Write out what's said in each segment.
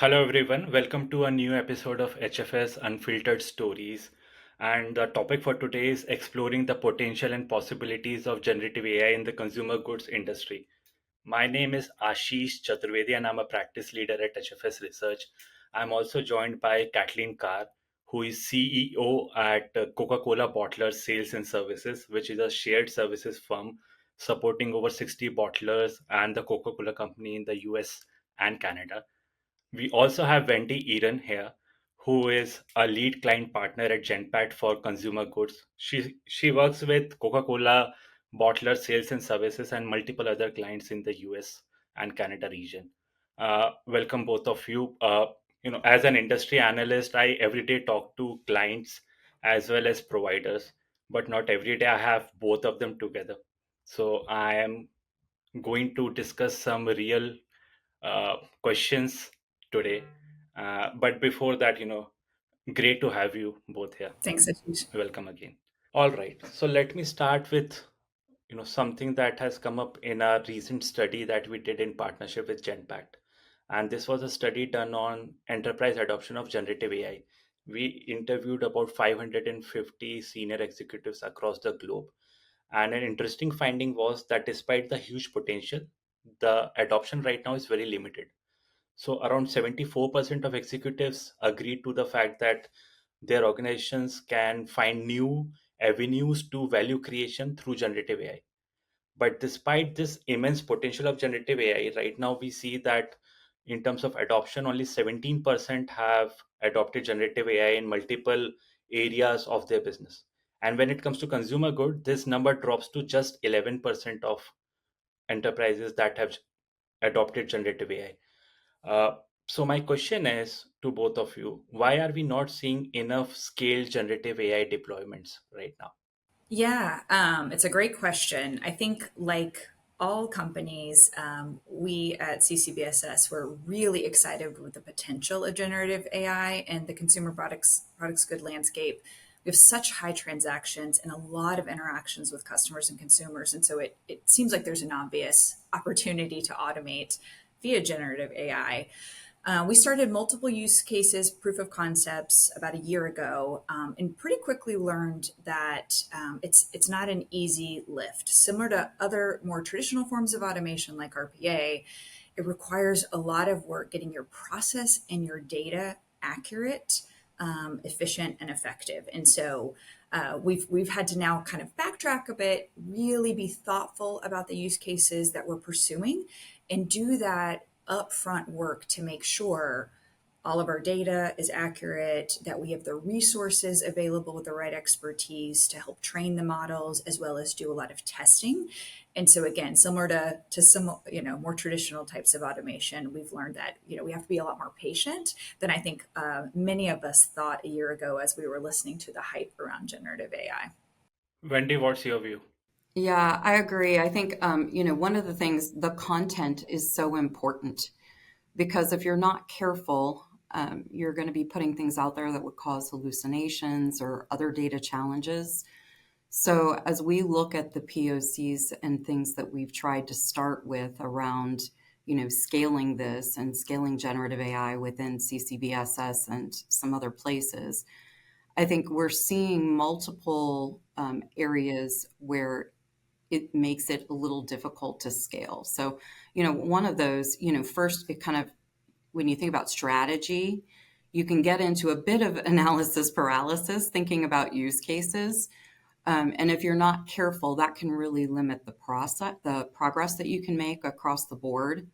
Hello, everyone. Welcome to a new episode of HFS Unfiltered Stories. And the topic for today is exploring the potential and possibilities of generative AI in the consumer goods industry. My name is Ashish Chaturvedi, and I'm a practice leader at HFS Research. I'm also joined by Caitlyn Carr, who is CEO at Coca-Cola Bottlers Sales and Services, which is a shared services firm supporting over 60 bottlers and the Coca-Cola company in the US and Canada. We also have Wendy Earon here, who is a lead client partner at Genpact for consumer goods. She works with Coca-Cola bottler sales and services and multiple other clients in the US and Canada region. Welcome both of you. As an industry analyst, I every day talk to clients as well as providers, but not every day I have both of them together. So I am going to discuss some real questions today. But before that, great to have you both here. Thanks, Ashish. Welcome again. All right. So let me start with something that has come up in a recent study that we did in partnership with Genpact. And this was a study done on enterprise adoption of generative AI. We interviewed about 550 senior executives across the globe. And an interesting finding was that despite the huge potential, the adoption right now is very limited. So around 74% of executives agree to the fact that their organizations can find new avenues to value creation through generative AI. But despite this immense potential of generative AI, right now we see that in terms of adoption, only 17% have adopted generative AI in multiple areas of their business. And when it comes to consumer good, this number drops to just 11% of enterprises that have adopted generative AI. So my question is to both of you, why are we not seeing enough scaled generative AI deployments right now? It's a great question. I think, like all companies, we at CCBSS were really excited with the potential of generative AI and the consumer products good landscape. We have such high transactions and a lot of interactions with customers and consumers, and so it seems like there's an obvious opportunity to automate via generative AI. We started multiple use cases, proof of concepts about a year ago, and pretty quickly learned that it's not an easy lift. Similar to other more traditional forms of automation like RPA, it requires a lot of work getting your process and your data accurate, efficient, and effective. And so we've had to now kind of backtrack a bit, really be thoughtful about the use cases that we're pursuing, and do that upfront work to make sure all of our data is accurate, that we have the resources available with the right expertise to help train the models, as well as do a lot of testing. And so again, similar to some, more traditional types of automation, we've learned that, we have to be a lot more patient than I think many of us thought a year ago as we were listening to the hype around generative AI. Wendy, what's your view? Yeah, I agree. I think, one of the things, the content is so important because if you're not careful, you're going to be putting things out there that would cause hallucinations or other data challenges. So as we look at the POCs and things that we've tried to start with around, scaling this and scaling generative AI within CCBSS and some other places, I think we're seeing multiple areas where it makes it a little difficult to scale. So, one of those, first, it kind of, when you think about strategy, you can get into a bit of analysis paralysis thinking about use cases. And if you're not careful, that can really limit the progress that you can make across the board.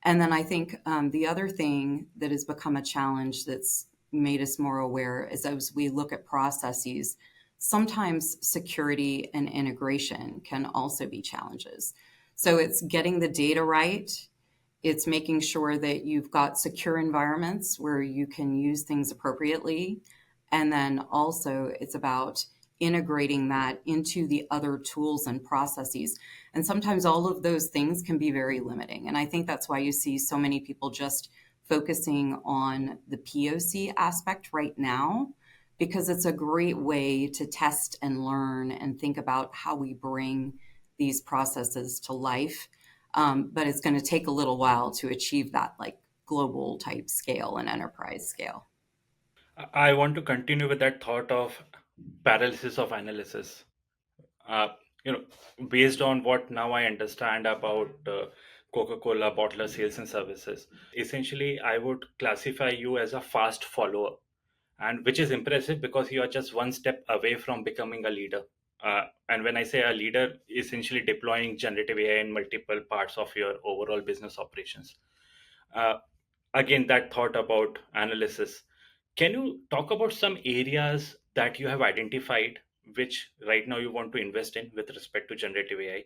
And then I think the other thing that has become a challenge that's made us more aware is as we look at processes, sometimes security and integration can also be challenges. So it's getting the data right. It's making sure that you've got secure environments where you can use things appropriately. And then also it's about integrating that into the other tools and processes. And sometimes all of those things can be very limiting. And I think that's why you see so many people just focusing on the POC aspect right now, because it's a great way to test and learn and think about how we bring these processes to life. But it's going to take a little while to achieve that, like global type scale and enterprise scale. I want to continue with that thought of paralysis of analysis. Uh, Based on what now I understand about Coca-Cola bottler sales and services, essentially, I would classify you as a fast follower, and which is impressive because you are just one step away from becoming a leader. And when I say a leader, essentially deploying generative AI in multiple parts of your overall business operations. Uh, Again, that thought about analysis. Can you talk about some areas that you have identified which right now you want to invest in with respect to generative AI?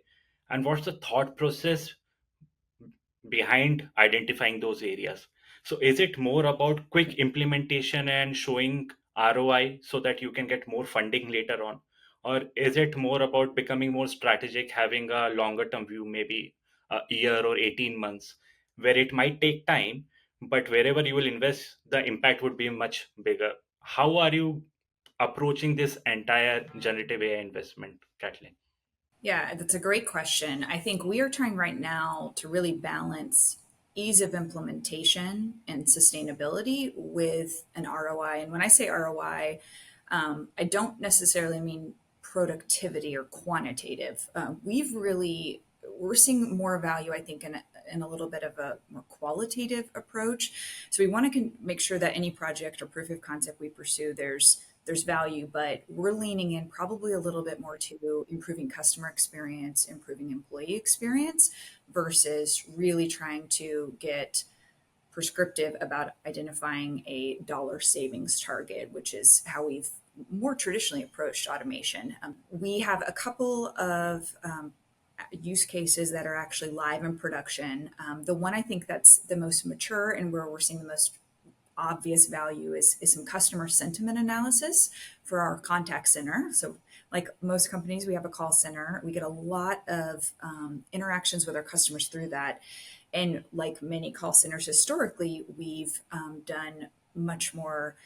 And what's the thought process behind identifying those areas? So, is it more about quick implementation and showing ROI so that you can get more funding later on? Or is it more about becoming more strategic, having a longer term view, maybe a year or 18 months, where it might take time, but wherever you will invest, the impact would be much bigger? How are you approaching this entire generative AI investment, Kathleen? Yeah, that's a great question. I think we are trying right now to really balance ease of implementation and sustainability with an ROI. And when I say ROI, I don't necessarily mean productivity or quantitative. We're seeing more value, I think, in a little bit of a more qualitative approach. So we want to make sure that any project or proof of concept we pursue, there's value, but we're leaning in probably a little bit more to improving customer experience, improving employee experience, versus really trying to get prescriptive about identifying a dollar savings target, which is how we've more traditionally approached automation. We have a couple of use cases that are actually live in production. The one I think that's the most mature and where we're seeing the most obvious value is some customer sentiment analysis for our contact center. So, like most companies, we have a call center. We get a lot of interactions with our customers through that. And like many call centers historically, we've done much more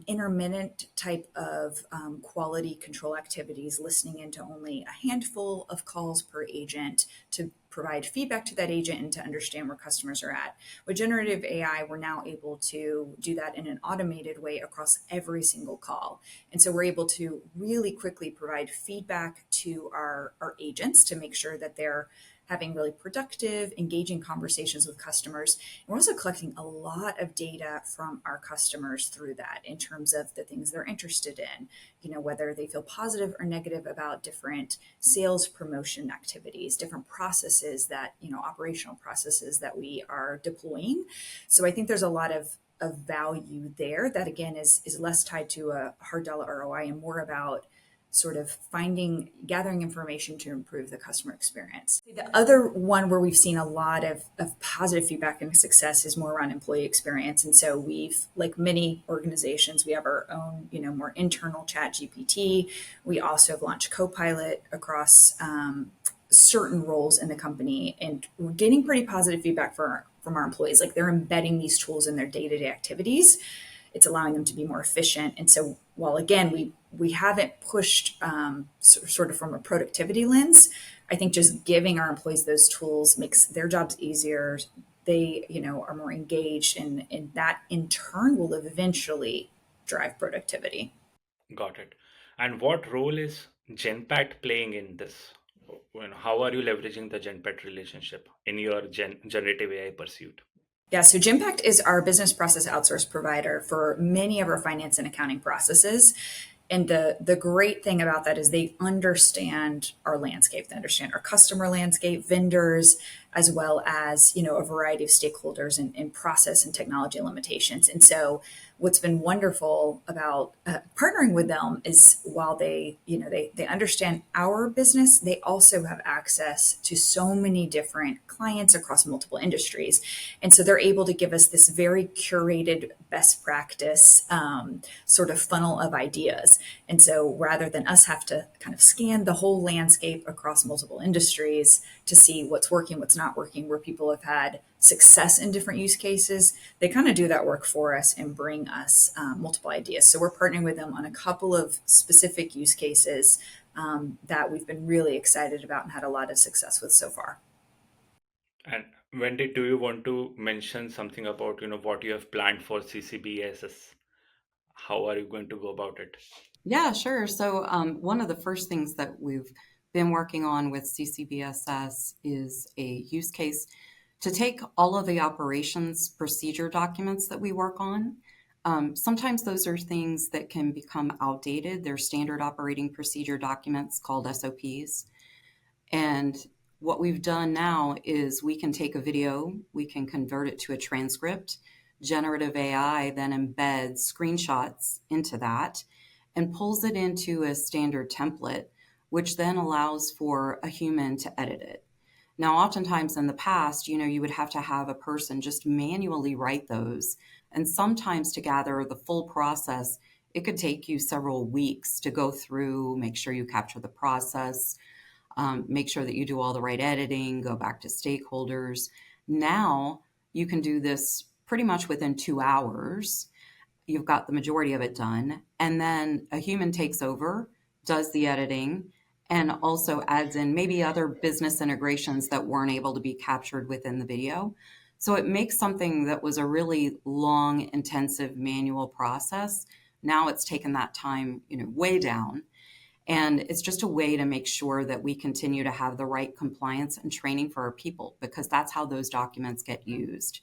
intermittent type of quality control activities, listening into only a handful of calls per agent to provide feedback to that agent and to understand where customers are at. With generative AI, we're now able to do that in an automated way across every single call. And so we're able to really quickly provide feedback to our agents to make sure that they're having really productive, engaging conversations with customers. And we're also collecting a lot of data from our customers through that in terms of the things they're interested in, whether they feel positive or negative about different sales promotion activities, different processes that, operational processes that we are deploying. So I think there's a lot of value there that again is less tied to a hard dollar ROI and more about sort of gathering information to improve the customer experience. The other one where we've seen a lot of positive feedback and success is more around employee experience. And so like many organizations, we have our own, more internal chat GPT. We also have launched Copilot across certain roles in the company, and we're getting pretty positive feedback from our employees. Like they're embedding these tools in their day-to-day activities. It's allowing them to be more efficient. And so while again, we haven't pushed sort of from a productivity lens, I think just giving our employees those tools makes their jobs easier. They, are more engaged, and that in turn will eventually drive productivity. Got it. And what role is Genpact playing in this? How are you leveraging the Genpact relationship in your generative AI pursuit? Yeah, so Genpact is our business process outsource provider for many of our finance and accounting processes. And the great thing about that is they understand our landscape. They understand our customer landscape, vendors, as well as, a variety of stakeholders and process and technology limitations. And so what's been wonderful about partnering with them is while they understand our business, they also have access to so many different clients across multiple industries. And so they're able to give us this very curated best practice sort of funnel of ideas. And so rather than us have to kind of scan the whole landscape across multiple industries to see what's working, what's not working, where people have had success in different use cases, they kind of do that work for us and bring us multiple ideas. So we're partnering with them on a couple of specific use cases that we've been really excited about and had a lot of success with so far. And Wendy, do you want to mention something about what you have planned for CCBSS? How are you going to go about it? Yeah, sure. So, one of the first things that we've been working on with CCBSS is a use case to take all of the operations procedure documents that we work on. Sometimes those are things that can become outdated. They're standard operating procedure documents called SOPs. And what we've done now is we can take a video, we can convert it to a transcript. Generative AI then embeds screenshots into that and pulls it into a standard template, which then allows for a human to edit it. Now, oftentimes in the past, you would have to have a person just manually write those. And sometimes to gather the full process, it could take you several weeks to go through, make sure you capture the process, make sure that you do all the right editing, go back to stakeholders. Now you can do this pretty much within 2 hours. You've got the majority of it done. And then a human takes over, does the editing, and also adds in maybe other business integrations that weren't able to be captured within the video. So it makes something that was a really long, intensive manual process. Now it's taken that time, way down. And it's just a way to make sure that we continue to have the right compliance and training for our people, because that's how those documents get used.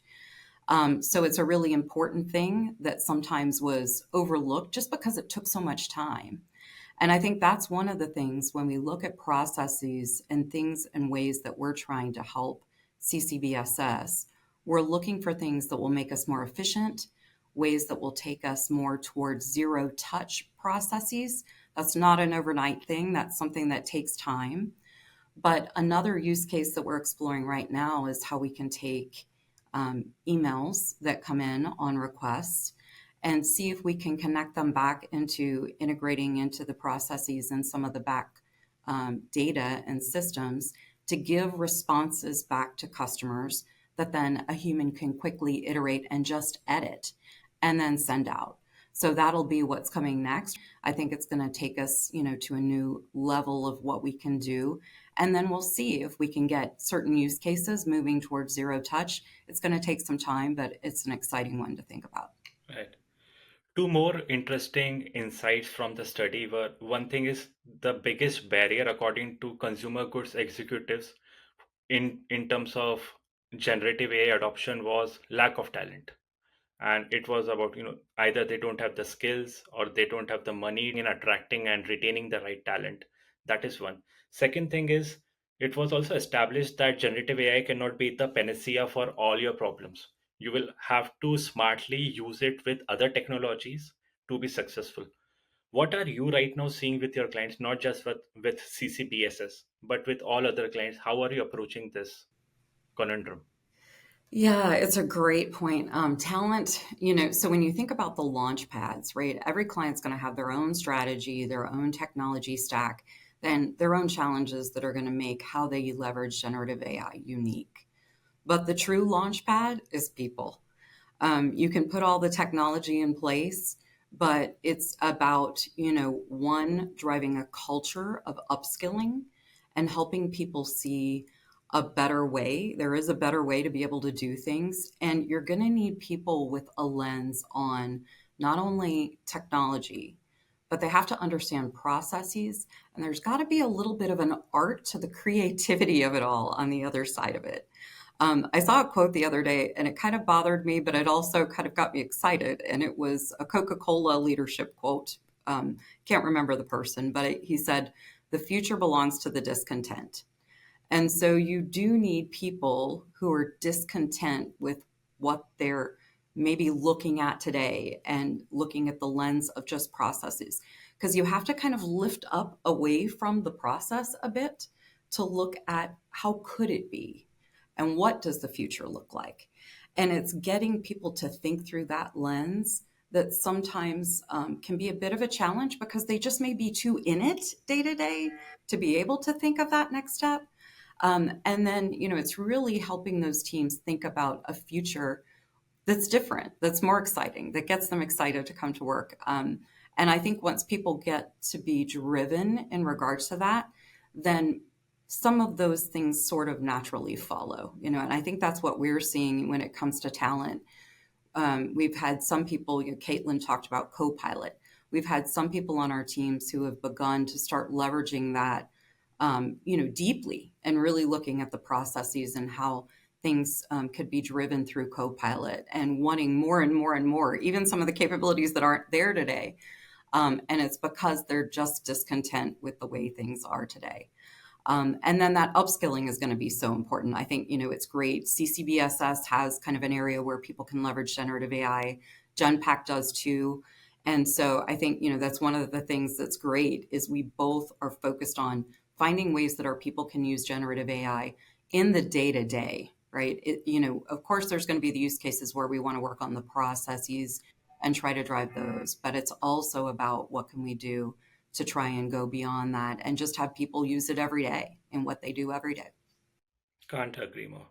So it's a really important thing that sometimes was overlooked just because it took so much time. And I think that's one of the things when we look at processes and things and ways that we're trying to help CCBSS, we're looking for things that will make us more efficient, ways that will take us more towards zero touch processes. That's not an overnight thing. That's something that takes time. But another use case that we're exploring right now is how we can take emails that come in on requests and see if we can connect them back into integrating into the processes and some of the back data and systems to give responses back to customers that then a human can quickly iterate and just edit and then send out. So that'll be what's coming next. I think it's going to take us, to a new level of what we can do. And then we'll see if we can get certain use cases moving towards zero touch. It's going to take some time, but it's an exciting one to think about. Right. Two more interesting insights from the study were, one thing is the biggest barrier according to consumer goods executives in terms of generative AI adoption was lack of talent. And it was about either they don't have the skills or they don't have the money in attracting and retaining the right talent. That is one. Second thing is, it was also established that generative AI cannot be the panacea for all your problems. You will have to smartly use it with other technologies to be successful. What are you right now seeing with your clients, not just with CCBSS but with all other clients? How are you approaching this conundrum? Yeah, it's a great point. Talent, so when you think about the launch pads, right, every client's going to have their own strategy, their own technology stack, then their own challenges that are going to make how they leverage generative AI unique. But the true launch pad is people. You can put all the technology in place, but it's about, one, driving a culture of upskilling and helping people see a better way. There is a better way to be able to do things. And you're going to need people with a lens on not only technology, but they have to understand processes. And there's got to be a little bit of an art to the creativity of it all on the other side of it. I saw a quote the other day and it kind of bothered me, but it also kind of got me excited. And it was a Coca-Cola leadership quote. Can't remember the person, but he said, "The future belongs to the discontent." And so you do need people who are discontent with what they're maybe looking at today and looking at the lens of just processes. Because you have to kind of lift up away from the process a bit to look at how could it be and what does the future look like. And it's getting people to think through that lens that sometimes can be a bit of a challenge because they just may be too in it day to day to be able to think of that next step. And then, it's really helping those teams think about a future that's different, that's more exciting, that gets them excited to come to work. And I think once people get to be driven in regards to that, then some of those things sort of naturally follow, and I think that's what we're seeing when it comes to talent. We've had some people, Caitlyn talked about Copilot. We've had some people on our teams who have begun to start leveraging that, deeply and really looking at the processes and how things could be driven through Copilot and wanting more and more and more, even some of the capabilities that aren't there today. And it's because they're just discontent with the way things are today. And then that upskilling is going to be so important. I think, it's great. CCBSS has kind of an area where people can leverage generative AI. Genpact does too. And so I think, that's one of the things that's great is we both are focused on finding ways that our people can use generative AI in the day to day, right? Of course, there's going to be the use cases where we want to work on the processes and try to drive those, but it's also about what can we do to try and go beyond that and just have people use it every day in what they do every day. Can't agree more.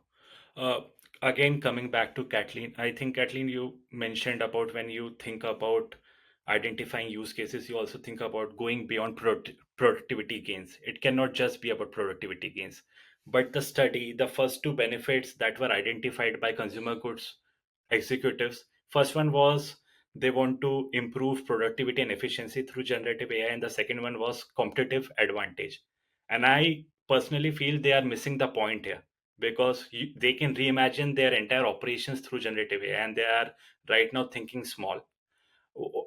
Uh, Again, coming back to Kathleen, I think Kathleen, you mentioned about when you think about identifying use cases, you also think about going beyond productivity gains. It cannot just be about productivity gains. But the study, the first two benefits that were identified by consumer goods executives, first one was they want to improve productivity and efficiency through generative AI, and the second one was competitive advantage. And I personally feel they are missing the point here because they can reimagine their entire operations through generative AI, and they are right now thinking small.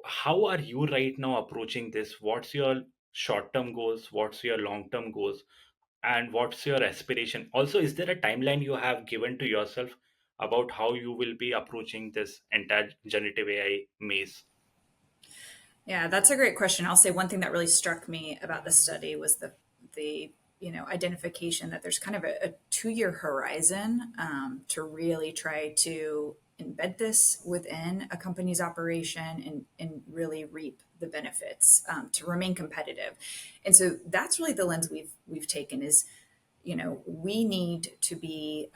How are you right now approaching this? What's your short term goals? What's your long term goals? And what's your aspiration? Also, is there a timeline you have given to yourself about how you will be approaching this entire generative AI maze? Yeah, that's a great question. I'll say one thing that really struck me about the study was the identification that there's kind of a 2 year horizon to really try to embed this within a company's operation and really reap the benefits to remain competitive. And so that's really the lens we've taken is we need to be,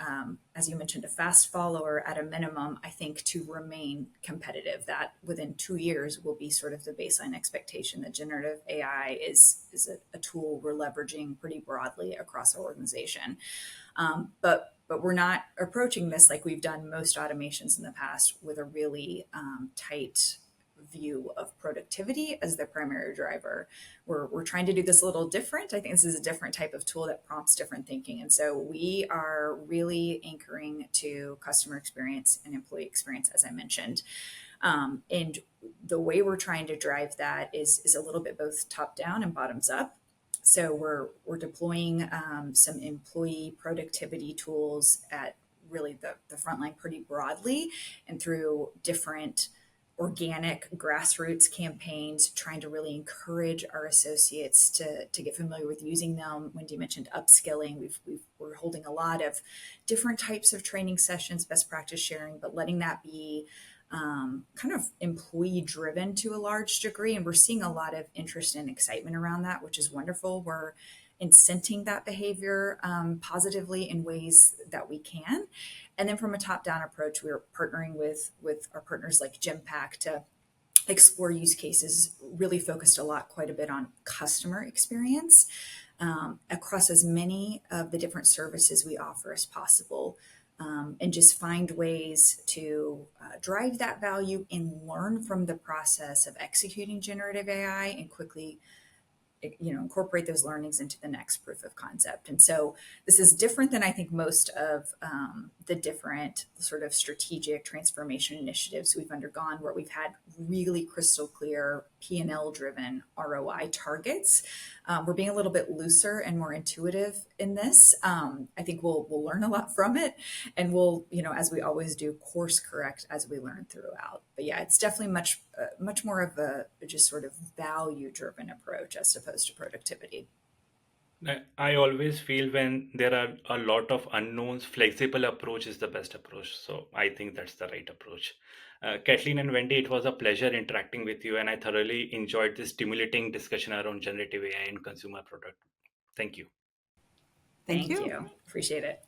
as you mentioned, a fast follower at a minimum, I think, to remain competitive. That within 2 years will be sort of the baseline expectation that generative AI is a tool we're leveraging pretty broadly across our organization. But we're not approaching this like we've done most automations in the past with a really tight view of productivity as the primary driver. We're trying to do this a little different. I think this is a different type of tool that prompts different thinking. And so we are really anchoring to customer experience and employee experience, as I mentioned. And the way we're trying to drive that is a little bit both top down and bottoms up. So we're deploying some employee productivity tools at really the front line pretty broadly and through different organic grassroots campaigns, trying to really encourage our associates to get familiar with using them. Wendy mentioned upskilling. We're holding a lot of different types of training sessions, best practice sharing, but letting that be kind of employee driven to a large degree. And we're seeing a lot of interest and excitement around that, which is wonderful. We're incenting that behavior positively in ways that we can. And then from a top down approach, we're partnering with our partners like Genpact to explore use cases, really focused quite a bit on customer experience across as many of the different services we offer as possible. And just find ways to drive that value and learn from the process of executing generative AI and quickly incorporate those learnings into the next proof of concept. And so this is different than I think most of the different sort of strategic transformation initiatives we've undergone, where we've had really crystal clear P&L driven ROI targets. We're being a little bit looser and more intuitive in this. I think we'll learn a lot from it, and we'll, as we always do, course correct as we learn throughout. But yeah, it's definitely much more of a just sort of value driven approach as opposed to productivity. I always feel when there are a lot of unknowns, flexible approach is the best approach. So I think that's the right approach. Kathleen and Wendy, it was a pleasure interacting with you, and I thoroughly enjoyed this stimulating discussion around generative AI and consumer product. Thank you. Thank Thank you. you. Appreciate it.